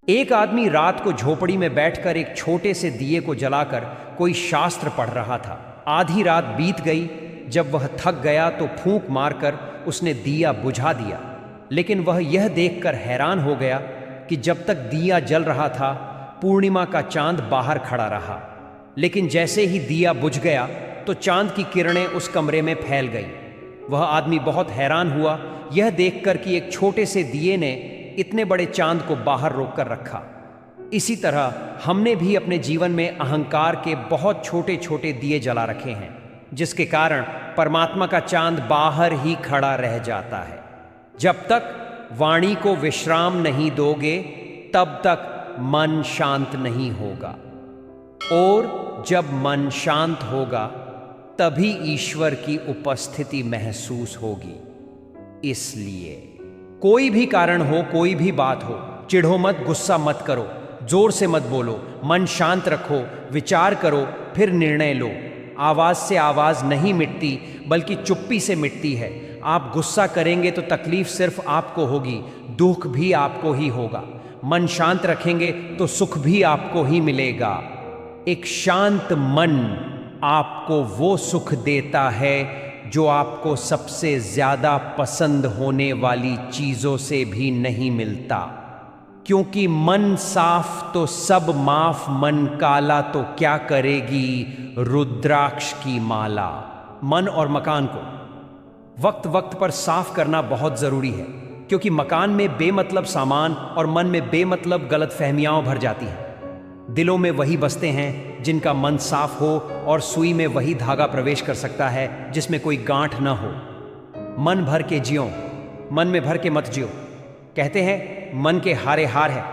एक आदमी रात को झोपड़ी में बैठकर एक छोटे से दिए को जलाकर कोई शास्त्र पढ़ रहा था। आधी रात बीत गई। जब वह थक गया तो फूंक मारकर उसने दिया बुझा दिया। लेकिन वह यह देखकर हैरान हो गया कि जब तक दिया जल रहा था पूर्णिमा का चांद बाहर खड़ा रहा। लेकिन जैसे ही दिया बुझ गया तो चांद की किरणें उस कमरे में फैल गई। वह आदमी बहुत हैरान हुआ यह देखकर कि एक छोटे से दिए ने इतने बड़े चांद को बाहर रोक कर रखा। इसी तरह हमने भी अपने जीवन में अहंकार के बहुत छोटे छोटे दिए जला रखे हैं, जिसके कारण परमात्मा का चांद बाहर ही खड़ा रह जाता है। जब तक वाणी को विश्राम नहीं दोगे तब तक मन शांत नहीं होगा, और जब मन शांत होगा तभी ईश्वर की उपस्थिति महसूस होगी। इसलिए कोई भी कारण हो, कोई भी बात हो, चिढ़ो मत, गुस्सा मत करो, जोर से मत बोलो, मन शांत रखो, विचार करो, फिर निर्णय लो। आवाज से आवाज नहीं मिटती बल्कि चुप्पी से मिटती है। आप गुस्सा करेंगे तो तकलीफ सिर्फ आपको होगी, दुख भी आपको ही होगा। मन शांत रखेंगे तो सुख भी आपको ही मिलेगा। एक शांत मन आपको वो सुख देता है जो आपको सबसे ज्यादा पसंद होने वाली चीजों से भी नहीं मिलता। क्योंकि मन साफ तो सब माफ, मन काला तो क्या करेगी रुद्राक्ष की माला। मन और मकान को वक्त वक्त पर साफ करना बहुत जरूरी है, क्योंकि मकान में बेमतलब सामान और मन में बेमतलब गलत फहमियां भर जाती हैं। दिलों में वही बसते हैं जिनका मन साफ हो, और सुई में वही धागा प्रवेश कर सकता है जिसमें कोई गांठ न हो। मन भर के जियो, मन में भर के मत जियो। कहते हैं मन के हारे हार है,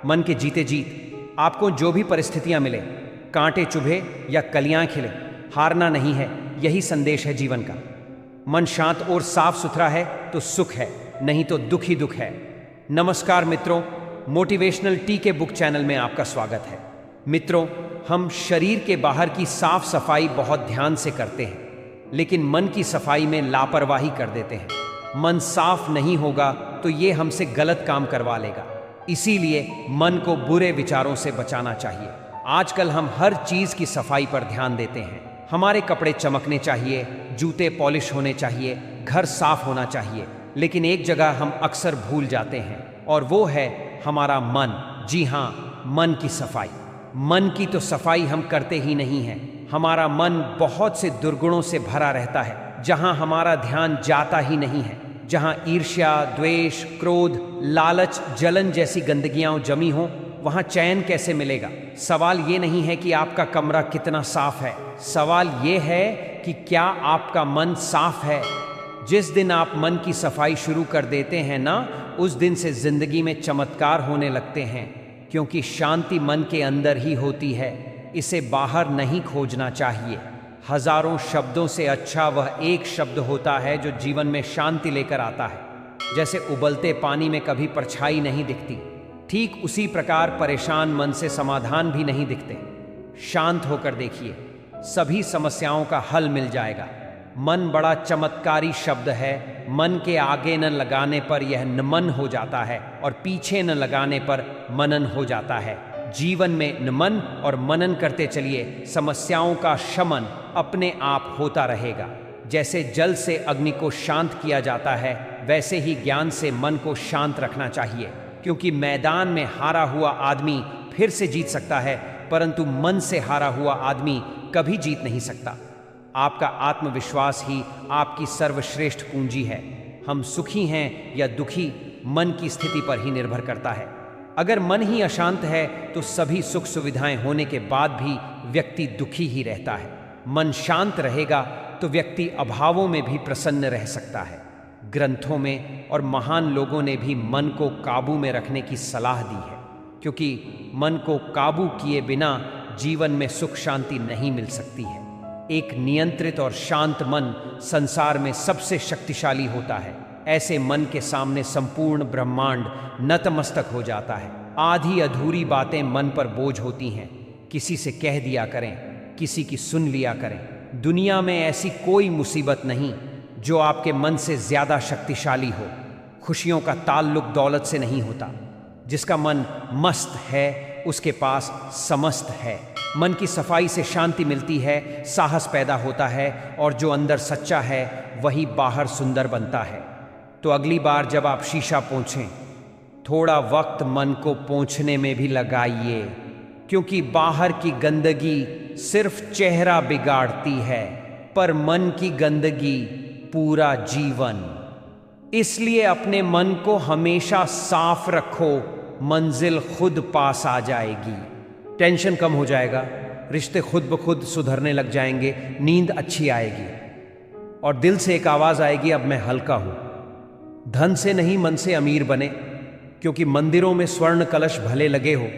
मन के जीते जीत। आपको जो भी परिस्थितियां मिले, कांटे चुभे या कलियां खिले, हारना नहीं है। यही संदेश है जीवन का। मन शांत और साफ सुथरा है तो सुख है, नहीं तो दुख ही दुख है। नमस्कार मित्रों, मोटिवेशनल टी के बुक चैनल में आपका स्वागत है। मित्रों, हम शरीर के बाहर की साफ सफाई बहुत ध्यान से करते हैं, लेकिन मन की सफाई में लापरवाही कर देते हैं। मन साफ नहीं होगा तो ये हमसे गलत काम करवा लेगा। इसीलिए मन को बुरे विचारों से बचाना चाहिए। आजकल हम हर चीज की सफाई पर ध्यान देते हैं। हमारे कपड़े चमकने चाहिए, जूते पॉलिश होने चाहिए, घर साफ होना चाहिए, लेकिन एक जगह हम अक्सर भूल जाते हैं, और वो है हमारा मन। जी हाँ, मन की सफाई। मन की तो सफाई हम करते ही नहीं हैं। हमारा मन बहुत से दुर्गुणों से भरा रहता है। जहां हमारा ध्यान जाता ही नहीं है, जहां ईर्ष्या, द्वेष, क्रोध, लालच, जलन जैसी गंदगियां जमी हों, वहां चैन कैसे मिलेगा। सवाल ये नहीं है कि आपका कमरा कितना साफ है, सवाल ये है कि क्या आपका मन साफ है। जिस दिन आप मन की सफाई शुरू कर देते हैं ना, उस दिन से जिंदगी में चमत्कार होने लगते हैं, क्योंकि शांति मन के अंदर ही होती है। इसे बाहर नहीं खोजना चाहिए। हजारों शब्दों से अच्छा वह एक शब्द होता है जो जीवन में शांति लेकर आता है। जैसे उबलते पानी में कभी परछाई नहीं दिखती, ठीक उसी प्रकार परेशान मन से समाधान भी नहीं दिखते। शांत होकर देखिए, सभी समस्याओं का हल मिल जाएगा। मन बड़ा चमत्कारी शब्द है। मन के आगे न लगाने पर यह नमन हो जाता है, और पीछे न लगाने पर मनन हो जाता है। जीवन में नमन और मनन करते चलिए, समस्याओं का शमन अपने आप होता रहेगा। जैसे जल से अग्नि को शांत किया जाता है, वैसे ही ज्ञान से मन को शांत रखना चाहिए। क्योंकि मैदान में हारा हुआ आदमी फिर से जीत सकता है, परंतु मन से हारा हुआ आदमी कभी जीत नहीं सकता। आपका आत्मविश्वास ही आपकी सर्वश्रेष्ठ पूंजी है। हम सुखी हैं या दुखी, मन की स्थिति पर ही निर्भर करता है। अगर मन ही अशांत है तो सभी सुख सुविधाएं होने के बाद भी व्यक्ति दुखी ही रहता है। मन शांत रहेगा तो व्यक्ति अभावों में भी प्रसन्न रह सकता है। ग्रंथों में और महान लोगों ने भी मन को काबू में रखने की सलाह दी है, क्योंकि मन को काबू किए बिना जीवन में सुख शांति नहीं मिल सकती है। एक नियंत्रित और शांत मन संसार में सबसे शक्तिशाली होता है। ऐसे मन के सामने संपूर्ण ब्रह्मांड नतमस्तक हो जाता है। आधी अधूरी बातें मन पर बोझ होती हैं। किसी से कह दिया करें, किसी की सुन लिया करें। दुनिया में ऐसी कोई मुसीबत नहीं जो आपके मन से ज्यादा शक्तिशाली हो। खुशियों का ताल्लुक दौलत से नहीं होता, जिसका मन मस्त है उसके पास समस्त है। मन की सफाई से शांति मिलती है, साहस पैदा होता है और जो अंदर सच्चा है वही बाहर सुंदर बनता है। तो अगली बार जब आप शीशा पोंछें, थोड़ा वक्त मन को पोंछने में भी लगाइए, क्योंकि बाहर की गंदगी सिर्फ चेहरा बिगाड़ती है, पर मन की गंदगी पूरा जीवन। इसलिए अपने मन को हमेशा साफ रखो, मंजिल खुद पास आ जाएगी। टेंशन कम हो जाएगा, रिश्ते खुद ब खुद सुधरने लग जाएंगे, नींद अच्छी आएगी और दिल से एक आवाज आएगी, अब मैं हल्का हूं। धन से नहीं मन से अमीर बने, क्योंकि मंदिरों में स्वर्ण कलश भले लगे हो,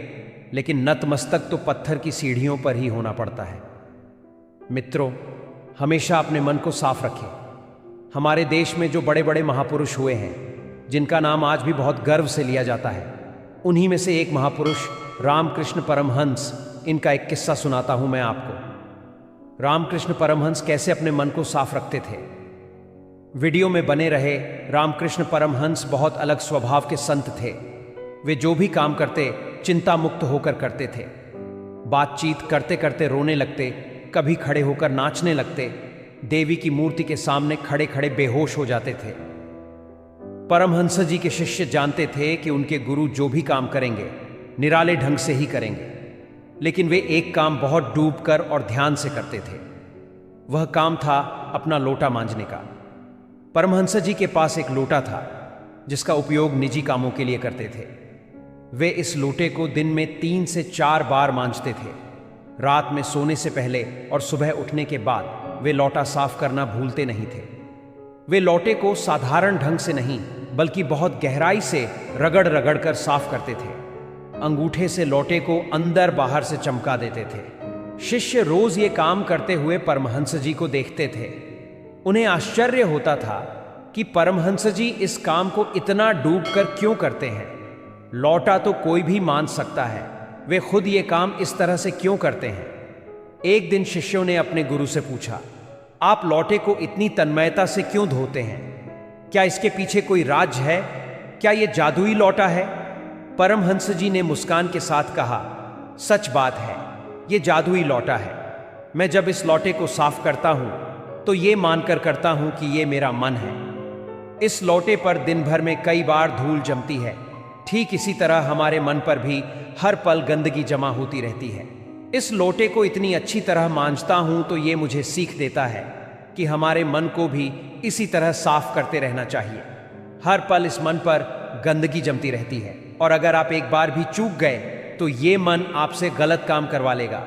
लेकिन नतमस्तक तो पत्थर की सीढ़ियों पर ही होना पड़ता है। मित्रों, हमेशा अपने मन को साफ रखें। हमारे देश में जो बड़े बड़े महापुरुष हुए हैं, जिनका नाम आज भी बहुत गर्व से लिया जाता है, उन्हीं में से एक महापुरुष रामकृष्ण परमहंस, इनका एक किस्सा सुनाता हूं मैं आपको। रामकृष्ण परमहंस कैसे अपने मन को साफ रखते थे। वीडियो में बने रहे। रामकृष्ण परमहंस बहुत अलग स्वभाव के संत थे। वे जो भी काम करते चिंता मुक्त होकर करते थे। बातचीत करते करते रोने लगते, कभी खड़े होकर नाचने लगते, देवी की मूर्ति के सामने खड़े खड़े बेहोश हो जाते थे। परमहंस जी के शिष्य जानते थे कि उनके गुरु जो भी काम करेंगे निराले ढंग से ही करेंगे, लेकिन वे एक काम बहुत डूबकर और ध्यान से करते थे। वह काम था अपना लोटा मांजने का। परमहंस जी के पास एक लोटा था जिसका उपयोग निजी कामों के लिए करते थे। वे इस लोटे को दिन में 3 से 4 बार मांजते थे। रात में सोने से पहले और सुबह उठने के बाद वे लोटा साफ करना भूलते नहीं थे। वे लोटे को साधारण ढंग से नहीं, बल्कि बहुत गहराई से रगड़ रगड़ कर साफ करते थे। अंगूठे से लोटे को अंदर बाहर से चमका देते थे। शिष्य रोज ये काम करते हुए परमहंस जी को देखते थे। उन्हें आश्चर्य होता था कि परमहंस जी इस काम को इतना डूबकर क्यों करते हैं। लोटा तो कोई भी मांज सकता है, वे खुद ये काम इस तरह से क्यों करते हैं। एक दिन शिष्यों ने अपने गुरु से पूछा, आप लोटे को इतनी तन्मयता से क्यों धोते हैं? क्या इसके पीछे कोई राज है? क्या ये जादुई लोटा है? परमहंस जी ने मुस्कान के साथ कहा, सच बात है, ये जादुई लोटा है। मैं जब इस लोटे को साफ करता हूं तो ये मानकर करता हूं कि ये मेरा मन है। इस लोटे पर दिन भर में कई बार धूल जमती है। ठीक इसी तरह हमारे मन पर भी हर पल गंदगी जमा होती रहती है। इस लोटे को इतनी अच्छी तरह मांजता हूं तो ये मुझे सीख देता है कि हमारे मन को भी इसी तरह साफ करते रहना चाहिए। हर पल इस मन पर गंदगी जमती रहती है और अगर आप एक बार भी चूक गए तो ये मन आपसे गलत काम करवा लेगा।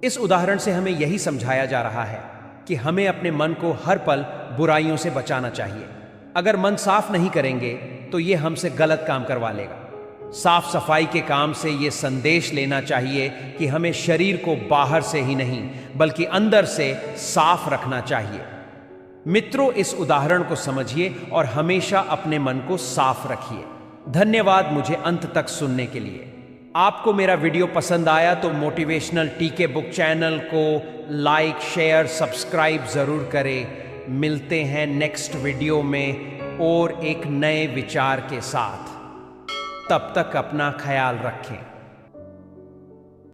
इस उदाहरण से हमें यही समझाया जा रहा है कि हमें अपने मन को हर पल बुराइयों से बचाना चाहिए। अगर मन साफ नहीं करेंगे तो ये हमसे गलत काम करवा लेगा। साफ सफाई के काम से ये संदेश लेना चाहिए कि हमें शरीर को बाहर से ही नहीं बल्कि अंदर से साफ रखना चाहिए। मित्रों, इस उदाहरण को समझिए और हमेशा अपने मन को साफ रखिए। धन्यवाद मुझे अंत तक सुनने के लिए। आपको मेरा वीडियो पसंद आया तो मोटिवेशनल टीके बुक चैनल को लाइक, शेयर, सब्सक्राइब जरूर करें। मिलते हैं नेक्स्ट वीडियो में और एक नए विचार के साथ। तब तक अपना ख्याल रखें।